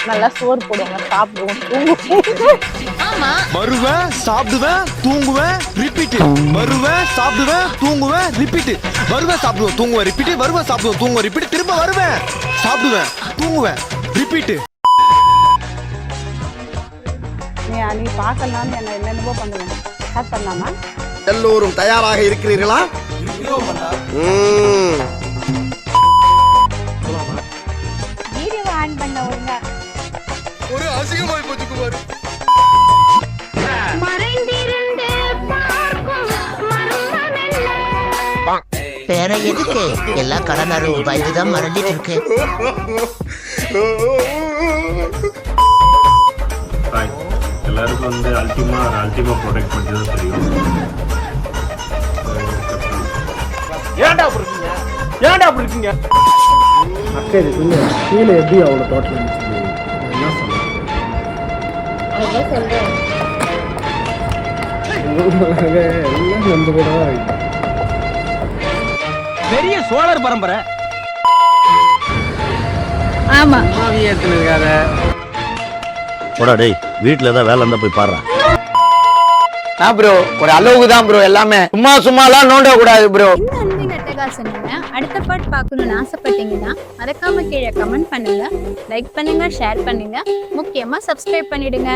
நல்லா சோறு போடுவாங்க, சாப்பிடுவோம், தூங்குவோம். வருவேன், சாப்பிடுவேன், தூங்குவேன், ரிப்பீட். வருவேன், சாப்பிடுவேன், தூங்குவேன், ரிப்பீட். வருவேன், சாப்பிடுவேன், தூங்குவேன், ரிப்பீட். வருவேன், சாப்பிடுவேன், தூங்குவேன், ரிப்பீட். திரும்ப வருவேன், சாப்பிடுவேன், தூங்குவேன், ரிப்பீட். நீ பார்க்கலான்னு என்ன என்னென்னவோ பண்ணுவேன். ஸ்டார்ட் பண்ணலாமா? எல்லோரும் தயாராக இருக்கிறீர்களா? வீடியோ ஆன் பண்ண ஒழுங்கா. ஒரு அசிங்கமாய் போச்சு குமார். வேற எதுக்கு எல்லாம் கடனாரும் பயந்துதான் மறந்துட்டு இருக்கு. எல்லாருக்கும் வந்து அல்டிமா ப்ரொடெக்ட் பற்றி தான் தெரியும். ஏன்டா அப்படி இருக்கீங்க? அக்கா இது சொல்லு, கீழே எப்படி அவ்வளோ தோட்டம் இருந்துச்சு? என்ன சொல்றேன், எல்லாம் நம்ம கூட தான் இருக்கு. பெரிய சோழர் பரம்பரை. ஆமா, போடா டேய், வீட்டுல ஏதாவது வேலை இருந்தா போய் பாடுறா. ப்ரோ ஒரு அளவுக்கு தான் ப்ரோ, எல்லாமே சும்மாலாம் நோண்ட கூடாது ப்ரோ. இந்த அன்பின் அட்டகாசனங்க அடுத்த பாட்டு பார்க்கணும்னு ஆசைப்பட்டீங்கன்னா மறக்காம கீழே கமெண்ட் பண்ணுங்க, லைக் பண்ணுங்க, ஷேர் பண்ணுங்க, முக்கியமா சப்ஸ்கிரைப் பண்ணிடுங்க.